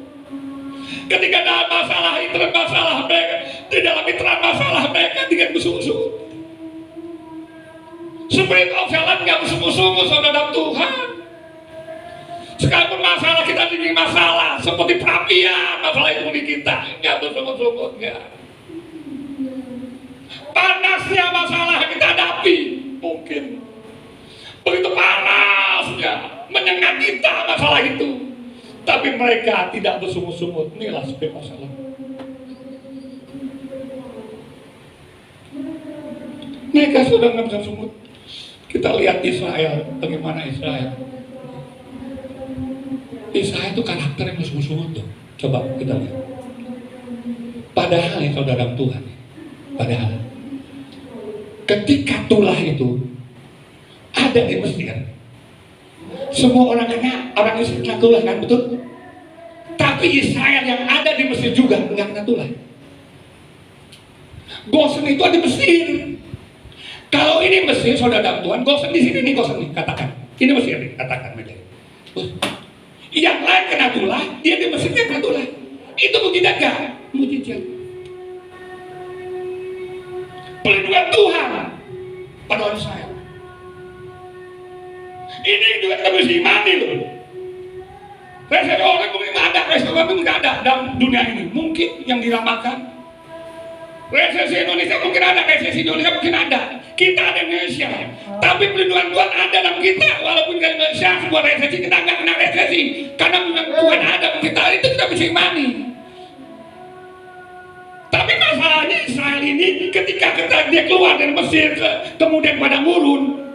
Ketika dalam masalah mereka, di dalam literan masalah mereka tidak bersungut-sungut. Spirit of Salem nggak bersungut-sungut, saudara Tuhan. Sekalipun masalah kita tinggi masalah seperti perapian, masalah itu di kita nggak bersungut-sungut, nggak. Panasnya masalah kita hadapi mungkin begitu panasnya menyengat kita masalah itu, tapi mereka tidak bersungut-sungut. Inilah spirit masalah. Mereka sudah nggak bisa sungut. Kita lihat Israel, bagaimana Israel itu karakter yang bersungut-sungut tuh. Coba kita lihat. Padahal ya saudara Tuhan, padahal ketika tulah itu ada di Mesir, semua orang Mesir kena tulah, kan, betul? Tapi Israel yang ada di Mesir juga nggak kena tulah. Gosen itu ada di Mesir. Kalau ini Mesir, saudara Tuhan, Gosen di sini nih, Gosen nih, katakan. Ini Mesir nih, katakan. Yang lain kena tulah, dia di Mesirnya kena tulah. Itu mujizat gak? Mujizat. Pelindungan Tuhan pada orang Israel. Ini juga kita mesti imani loh. Resesi orang mungkin nggak ada, resesi orang nggak ada dalam dunia ini. Mungkin yang diramalkan. Resesi Indonesia mungkin ada, resesi Indonesia mungkin ada. Kita ada Indonesia, tapi pelindungan Tuhan ada dalam kita. Walaupun di Indonesia sebuah resesi, kita nggak kena resesi karena pelindungan Tuhan ada dalam kita. Itu kita bisa imani. Tapi masalahnya Israel ini ketika dia keluar dari Mesir, kemudian pada gurun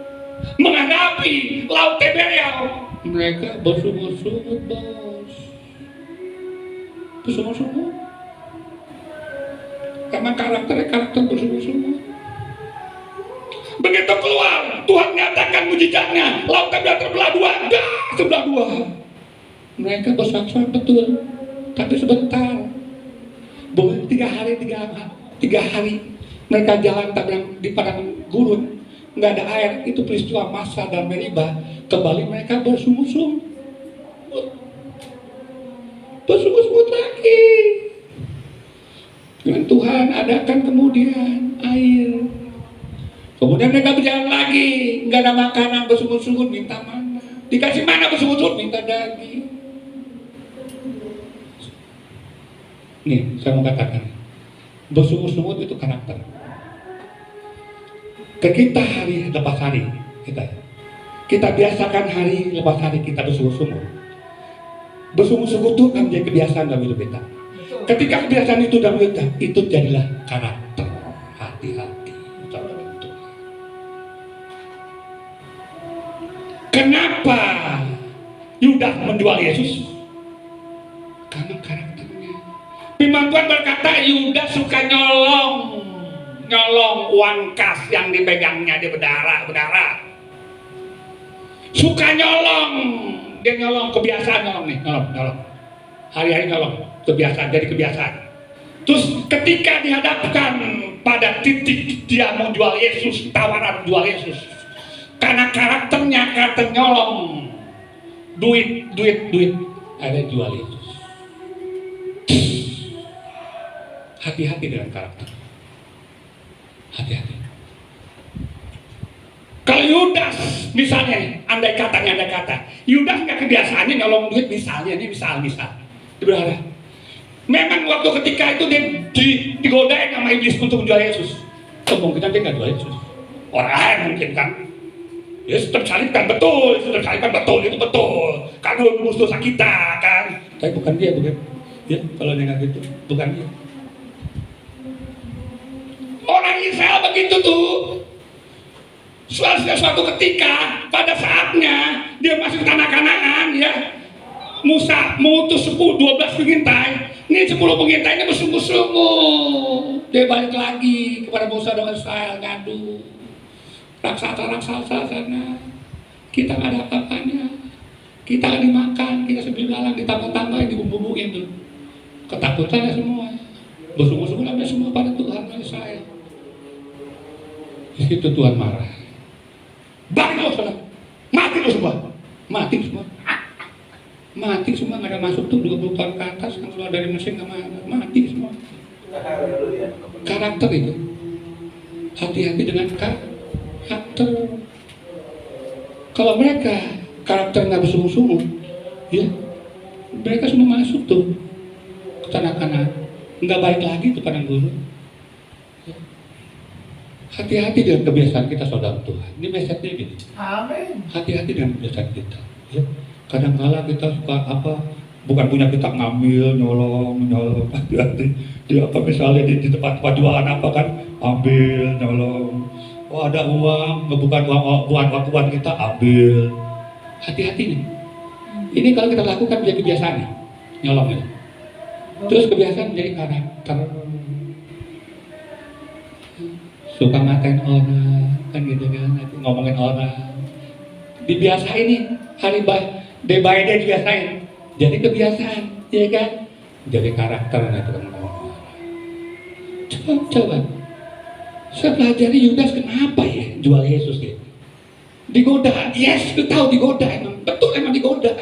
menghadapi Laut Tiberias, mereka bersungut-sungut, bos. Bersungut-sungut. Karena karakter bersungut-sungut. Begitu keluar, Tuhan nyatakan mujizatnya. Laut Tiberias terbelah dua, terbelah dua. Mereka bersaksama betul, tapi sebentar. Bukan 3 hari mereka jalan di padang gurun, nggak ada air. Itu peristiwa Massa dan Meriba. Kembali mereka bersungut-sungut lagi. Dengan Tuhan adakan kemudian air. Kemudian mereka berjalan lagi, nggak ada makanan, bersungut-sungut minta mana? Dikasih mana bersungut-sungut minta daging. Nih, saya mau katakan, bersungut-sungut itu karakter. Kita hari lepas hari, kita biasakan hari lepas hari kita bersungut-sungut. Bersungut-sungut itu akan menjadi kebiasaan dalam hidup kita. Ketika kebiasaan itu dalam hidup kita, itu jadilah karakter. Hati-hati, saudara Tuhan. Kenapa Yudas menjual Yesus? Karena karakternya. Firman Tuhan berkata Yudas suka nyolong uang kas yang dipegangnya, dia berdarah. Suka nyolong, dia nyolong, kebiasaan nyolong. Hari-hari nyolong, jadi kebiasaan. Terus ketika dihadapkan pada titik dia mau jual Yesus, tawaran jual Yesus, karena karakter nyolong, duit, ada jual Yesus. Hati-hati dengan karakter. Hati-hati. Kalau Yudas misalnya, andai kata, Yudas nggak kebiasaannya nyolong duit, misalnya, ini misal. Berharap. Memang waktu ketika itu dia digodain sama iblis untuk menjual Yesus. Kemungkinan dia nggak jual Yesus. Orang lain mungkin kan. Yesus tersalibkan betul, itu betul. Karena menebus dosa kita kan. Tapi bukan dia, bukan. Ya, kalau dia nggak gitu, bukan dia. Orang Israel begitu tuh. Suatu ketika pada saatnya dia masuk ke tanah Kanaan, ya, Musa mengutus 12 pengintai Ini 10 pengintainya bersungguh-sungguh. Dia balik lagi kepada Musa dengan Israel ngadu. Raksasa sana. Kita nggak ada apa-apanya. Kita nggak dimakan, kita sambil lalang ditambah-tambahin, dibumbu-bumbuin tuh. Ketakutannya semua. Bersungguh-sungguh namanya semua pada Tuhan Israel. Di situ Tuhan marah. Balik lo sana. Mati lo semua. Mati semua. Mati semua, nggak ada masuk tuh 20 tahun ke atas yang keluar dari Mesir nggak mati semua. Karakter itu, hati-hati dengan karakter. Kalau mereka karakter nggak bersungguh-sungguh, ya mereka semua masuk tuh ke tanah Kanaan, nggak baik lagi tuh padang gurun. Ya. Hati-hati dengan kebiasaan kita, saudara Tuhan. Ini message-nya gini. Amin. Hati-hati dengan kebiasaan kita. Ya. Kadang-kala kita suka bukan punya kita ngambil, nyolong, hati-hati. Dia misalnya di tempat jualan kan, ambil, nyolong. Oh ada uang, bukan uang kita, ambil. Hati-hati nih. Ini kalau kita lakukan menjadi kebiasaan nih, nyolong ini. Terus kebiasaan menjadi karakter. Suka ngatain orang, kan gitu kan, ngomongin orang. Dibiasain nih, day by day dibiasain, jadi kebiasaan, ya kan? Jadi karakter itu kan. Coba, saya pelajari Yudas kenapa ya jual Yesus ya? Digoda, yes, kita tahu digoda, emang digoda.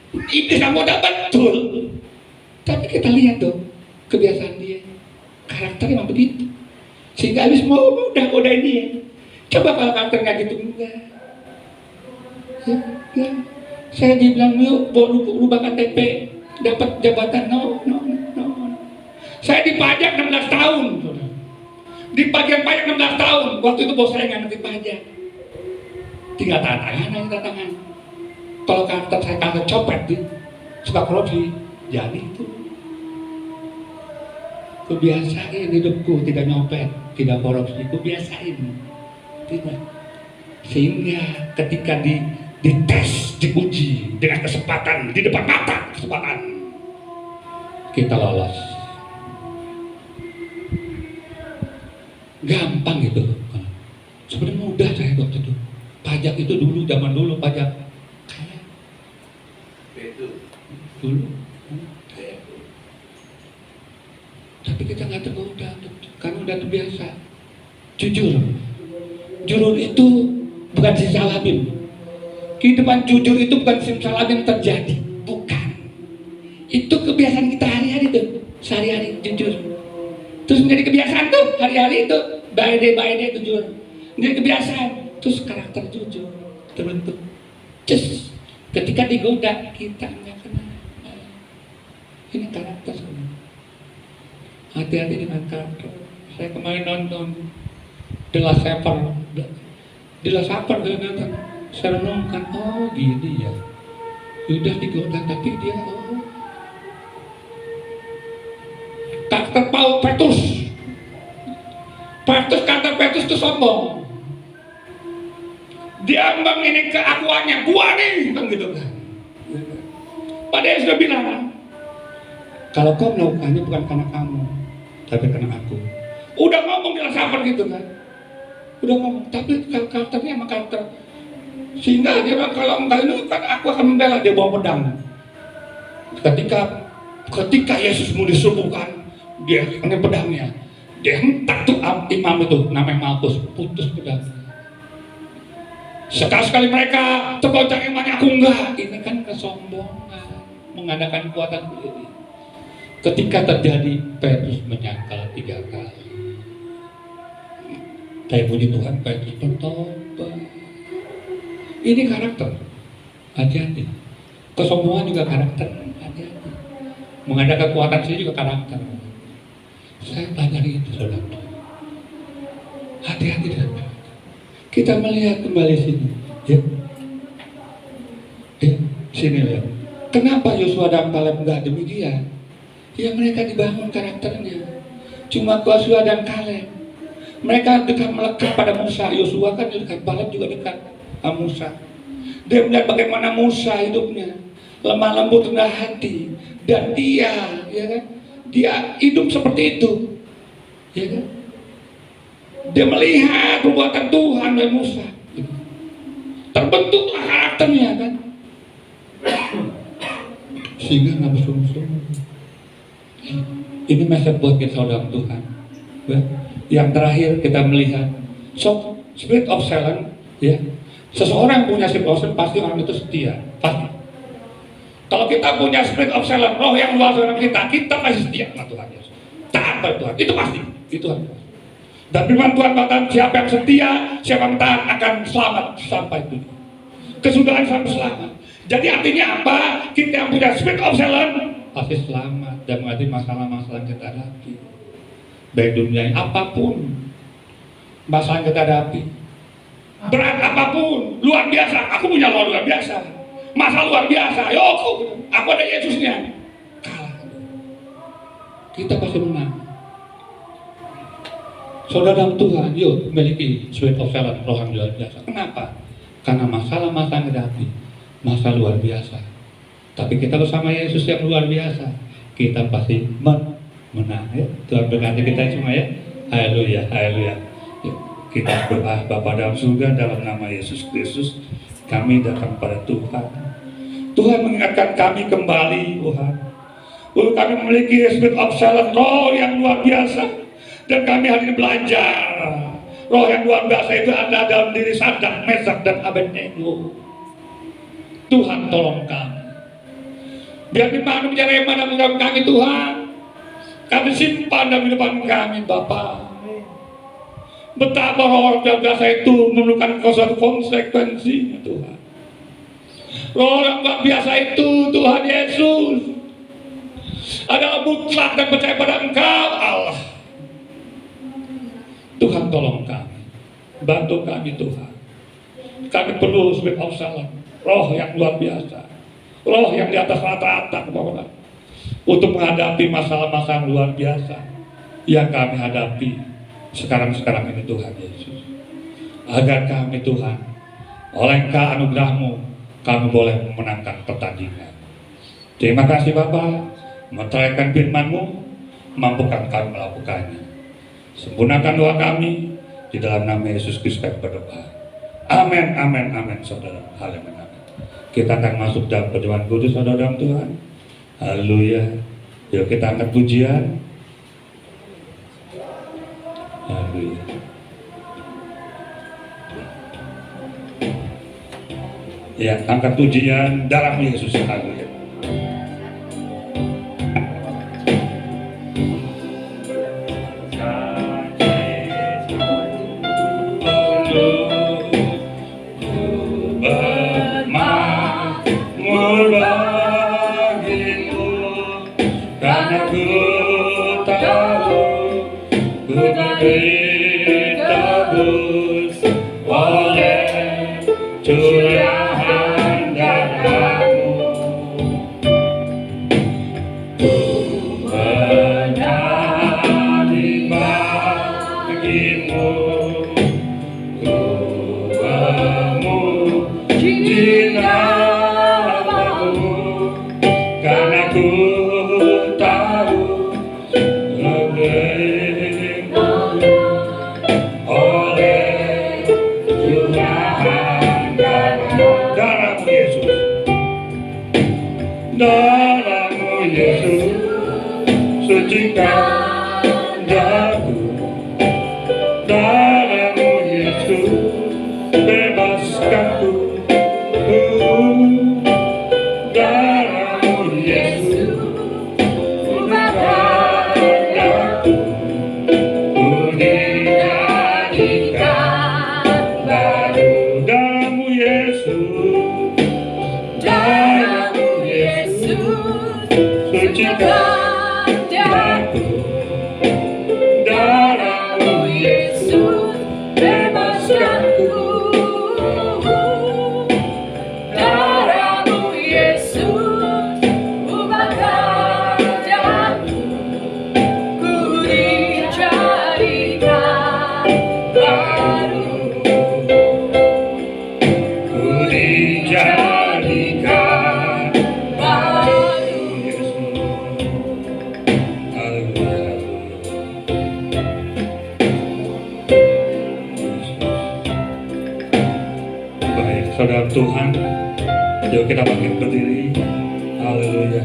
Iblis yang goda betul. Tapi kita lihat tuh kebiasaan dia, karakter emang begitu. Sehingga habis mau udah godain dia. Coba kalau karakternya gitu enggak. Ya. Saya dibilang yuk rubah KTP dapat jabatan, no. Saya dipajak 16 tahun, dipajak 16 tahun. Waktu itu bos saya nggak ngerti pajak, tinggal tanda tangan. Kalau karakter saya karakter copet, suka korupsi, jadi itu kebiasain hidupku tidak nyopet, tidak korupsi, kebiasain tidak. Sehingga ketika dites, diuji dengan kesempatan di depan mata, kesempatan kita lolos. Gampang gitu. Sebenarnya mudah saya waktu itu. Pajak itu zaman dulu pajak kayak dulu. Tapi kita nggak tergoda karena udah terbiasa. Jujur itu bukan simsalabim. Kehidupan jujur itu bukan simsalabim terjadi, bukan. Itu kebiasaan kita hari-hari tuh, sehari-hari jujur. Terus menjadi kebiasaan tuh hari-hari itu, by day jujur. Menjadi kebiasaan, terus karakter jujur terbentuk. Terus ketika digoda kita nggak kenal. Ini karakter. Hati-hati dengan karakter. Saya kemarin nonton The Last Supper. Saya renungkan, oh gini ya. Yudas digoda tapi dia karakter karakter Petrus itu sombong. Dia ambang ini keakuannya, gua nih, kan gitu kan. Padahal sudah bilang, kalau kau melakukannya bukan karena kamu, tapi karena aku. Udah ngomong di Supper gitu kan. Udah ngomong, tapi karakternya emang karakter. Sehingga dia bilang, kalau enggak ini kan aku akan membela, dia bawa pedang. Ketika Yesus mau disembuhkan, dia pakai pedangnya. Dia hentak tuh imam itu, namanya Malkus, putus pedang. Sekali-sekali mereka tergoncang imannya, aku enggak. Ini kan kesombongan, mengadakan kekuatan diri. Ketika terjadi, Petrus menyangkal 3 kali. Saya puji Tuhan, Petrus bertobat. Ini karakter, hati-hati. Kesombongan juga karakter, hati-hati. Mengadakan kekuatan sendiri juga karakter. Saya pelajari itu, saudara. Hati-hati dengan karakter. Kita melihat kembali sini, ya. Sini lihat. Kenapa Yosua dan Kaleb enggak demikian? Ya mereka dibangun karakternya. Cuma Yosua dan Kaleb, mereka dekat melekat pada Musa. Yosua kan dekat, Kaleb juga dekat sama Musa. Dia melihat bagaimana Musa hidupnya lemah lembut, rendah hati, dan dia ya kan? Dia hidup seperti itu, ya kan? Dia melihat perbuatan Tuhan dan Musa, terbentuklah karakternya kan, sehingga nggak bersungguh-sungguh. Ini message buat kita saudara Tuhan. Yang terakhir kita melihat spirit of silence, ya. Seseorang punya spirit of silence pasti orang itu setia, pasti. Kalau kita punya spirit of silence, roh yang luar dalam kita pasti setia sama Tuhan Yesus. Taat pada Tuhan, itu pasti, itu Tuhan. Dan firman Tuhan katakan siapa yang setia, siapa yang taat akan selamat sampai dunia. Kesudahan sampai selamat. Jadi artinya apa? Kita yang punya spirit of silence pasti selamat dan menghadapi masalah-masalah yang kita hadapi. Baik dunia apapun masalah yang kita hadapi, berat apapun, luar biasa. Aku punya luar biasa, masa luar biasa. Yo, aku ada Yesusnya. Kalah, kita pasti menang. Saudara Tuhan, yuk memiliki spirit of silence, roh yang luar biasa. Kenapa? Karena masalah-masalah yang kita hadapi, masa luar biasa. Tapi kita bersama Yesus yang luar biasa, kita pasti menang. Ya? Tuhan berkati kita semua ya. Haleluya, haleluya. Kita berdoa Bapa dalam surga, dalam nama Yesus Kristus, kami datang pada Tuhan. Tuhan mengingatkan kami kembali, Tuhan. Bahwa kami memiliki spirit of silence, roh yang luar biasa. Dan kami hari ini belajar. Roh yang luar biasa itu ada dalam diri Sadrak, Mesak, dan Abednego. Tuhan tolong kami. Biar firman menjadi mana dalam kami Tuhan. Kami simpan dalam depan kami Bapa. Betapa roh yang biasa itu memerlukan suatu konsekuensi Tuhan. Roh yang biasa itu Tuhan Yesus adalah mutlak dan percaya pada Engkau Allah. Tuhan tolong kami, bantu kami Tuhan. Kami perlu spirit of silence, roh yang luar biasa, roh yang di atas rata-rata untuk menghadapi masalah-masalah luar biasa yang kami hadapi sekarang ini Tuhan Yesus. Agar kami Tuhan, oleh anugerah-Mu, kami boleh memenangkan pertandingan. Terima kasih Bapa, meteraikan firman-Mu, mampukan kami melakukannya. Sempurnakan doa kami di dalam nama Yesus Kristus kami berdoa. Amin, amin, amin, saudara. Haleluya. Kita akan masuk dalam perjamuan kudus, saudara Tuhan. Haleluya. Yuk kita angkat pujian. Haleluya. Ya, angkat pujian dalam Yesus. Haleluya. Dalam Yesus sucikan daku, dalam Yesus bebaskanku, dalam Yesus ubahkan daku, ku dijadikan baru. Dalam Yesus, dalam Yesus sucikan daku. Saudara Tuhan, yuk kita bangkit berdiri. Haleluya.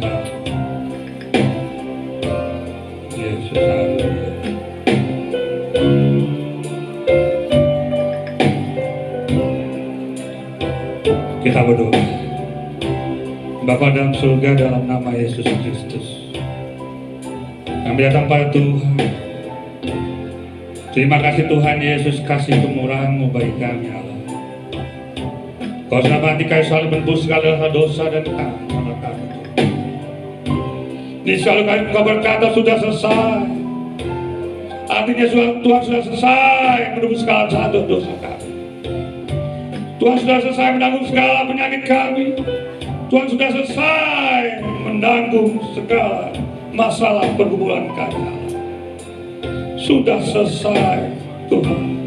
Yesus, haleluya. Kita berdoa. Bapa dalam surga, dalam nama Yesus Kristus, kami datang pada Tuhan. Terima kasih Tuhan Yesus, kasih kemurahan-Mu bagi kami Allah. Kau sudah mati kayu salib menebus segala dosa dan salah kami. Di salib Kau berkata sudah selesai. Artinya Tuhan sudah selesai menebus segala dosa kami. Tuhan sudah selesai menanggung segala penyakit kami. Tuhan sudah selesai menanggung segala masalah pergumulan kami. Sudah selesai Tuhan.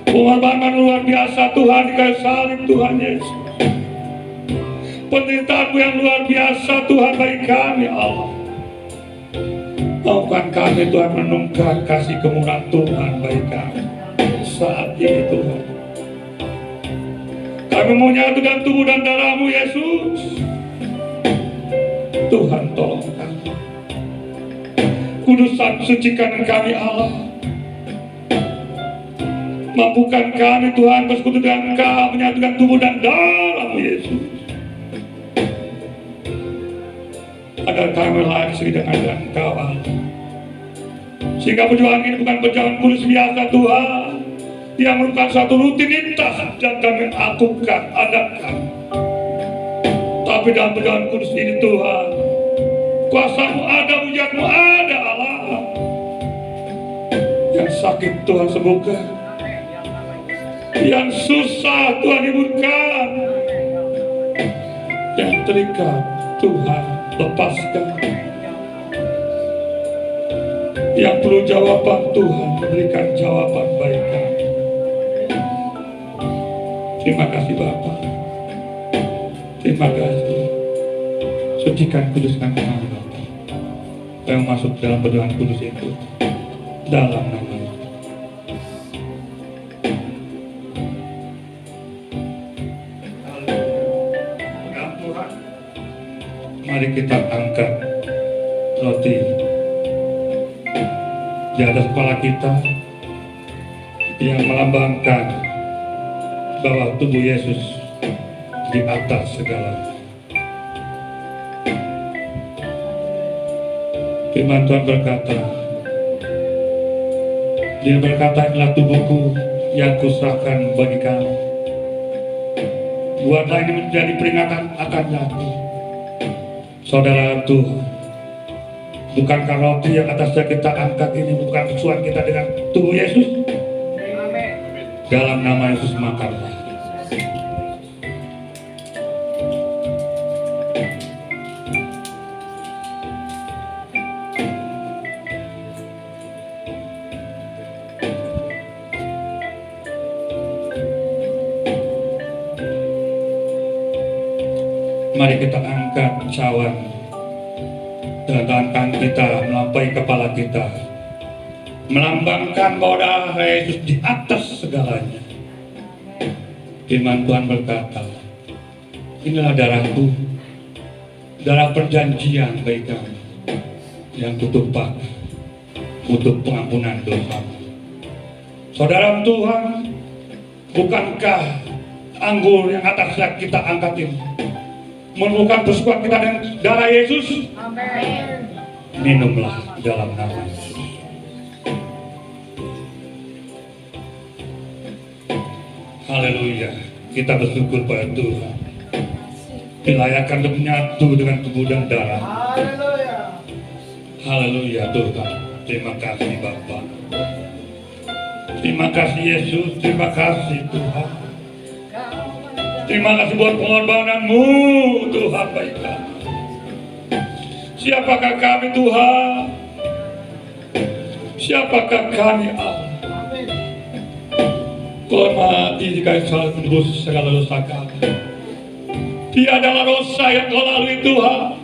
Pengorbanan luar biasa Tuhan di kayu salib Tuhan Yesus. Penderitaan-Mu yang luar biasa Tuhan bagi kami Allah. Maafkan kami Tuhan, menungkan kasih kemurahan Tuhan bagi kami saat ini Tuhan. Kami mau nyatu dengan tubuh dan darah-Mu Yesus. Tuhan tolong kami. Kudusan sucikan kami Allah. Mampukan kami Tuhan bersekutu dengan Engkau, menyatukan tubuh dan darah-Mu Yesus. Agar kami layak dengan Engkau Allah. Sehingga perjuangan ini bukan perjuangan kudus biasa Tuhan, yang merupakan suatu rutinitas dan kami lakukan, adakan. Tapi dalam perjuangan kudus ini Tuhan, kuasa-Mu ada, mujizat-Mu ada Allah. Yang sakit Tuhan sembuhkan, yang susah Tuhan hiburkan, yang terikat Tuhan lepaskan, yang perlu jawaban Tuhan memberikan jawaban bagi kami. Terima kasih Bapa. Terima kasih. Sucikan, kuduskan kami Bapa, yang masuk dalam perdoaan kudus itu dalam nama Tuhan. Mari kita angkat roti di atas kepala kita yang melambangkan bahwa tubuh Yesus di atas segala. Firman Tuhan berkata, Dia berkata, inilah tubuhku yang kuserahkan bagi kamu. Buatlah ini menjadi peringatan akan aku. Saudara Tuhan, bukankah roti yang atasnya kita angkat ini bukan persoalan kita dengan tubuh Yesus? Dalam nama Yesus makanlah. Mari kita angkat cawan dengan tangan kita melampaui kepala kita, melambangkan bahwa darah Yesus di atas segalanya. Firman Tuhan berkata, inilah darahku, darah perjanjian bagi kamu, yang kutumpah untuk pengampunan dosa. Saudara Tuhan, bukankah anggur yang atasnya kita angkat ini menemukan persekutuan kita dengan darah Yesus? Amin. Minumlah dalam nama Yesus. Haleluya. Kita bersyukur pada Tuhan, dilayakkan untuk menyatu dengan tubuh dan darah. Haleluya. Haleluya Tuhan. Terima kasih Bapa. Terima kasih Yesus. Terima kasih Tuhan. Terima kasih buat pengorbanan-Mu Tuhan bagi kami. Siapakah kami Tuhan? Siapakah kami Allah? Kau mati di kayu salib menebus segala dosa kami. Tiadalah dosa yang Kau lalui Tuhan.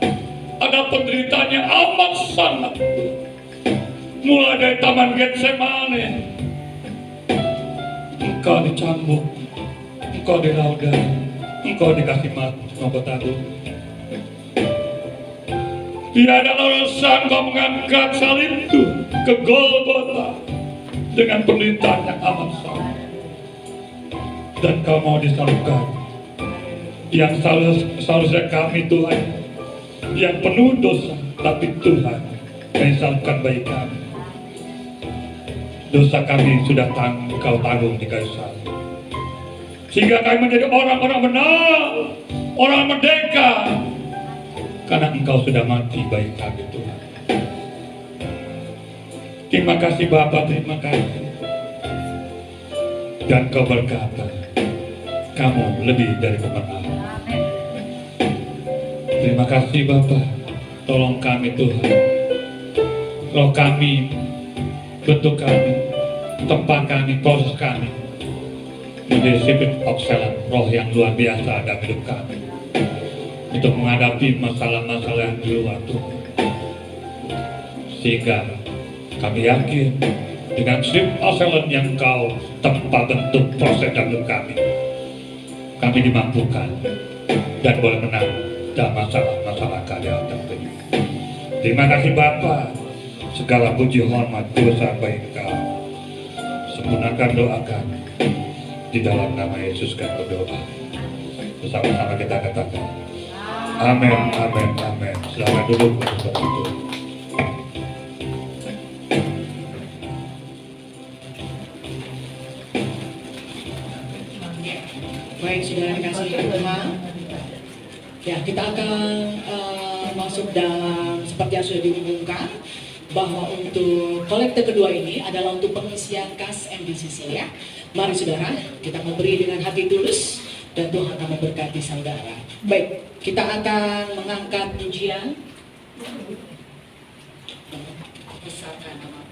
Ada penderitaan yang amat sangat. Mulai dari Taman Getsemane, Engkau dicambuk, Engkau dilaudai, Engkau dikasih mahkota agung. Tiada alasan kau mengangkat salib itu ke Golgota dengan penderitaan yang amat sangat. Dan kau mau disalibkan. Yang seharusnya kami Tuhan, yang penuh dosa, tapi Tuhan mensalibkan bagi kami. Dosa kami sudah kau tanggung di kayu salib. Sehingga kami menjadi orang-orang benar, orang merdeka. Karena Engkau sudah mati bagi kami Tuhan. Terima kasih Bapa, terima kasih. Dan Kau berkata, kamu lebih dari pemenang. Terima kasih Bapa, tolong kami Tuhan. Roh kami, bentuk kami, tempat kami, proses kami menjadi spirit of excellence, roh yang luar biasa dalam hidup kami untuk menghadapi masalah-masalah yang di luar Tuhan. Sehingga kami yakin dengan spirit of excellence yang Kau tempat bentuk proses dalam hidup kami dimampukan dan boleh menang dalam masalah-masalah keadaan tertentu. Terima kasih Bapa, segala puji hormat dosa bagi Kau. Sempurnakan doa kami di dalam nama Yesus kami berdoa. Bersama-sama kita katakan amin, amin, amin. Selamat duduk bersama Tuhan. Baik, saudara dikasih Tuhan. Ya, kita akan masuk dalam seperti yang sudah diumumkan bahwa untuk kolekte kedua ini adalah untuk pengisian kas MDCC ya. Mari saudara, kita memberi dengan hati tulus dan Tuhan akan memberkati saudara. Baik, kita akan mengangkat pujian. Besarkan nama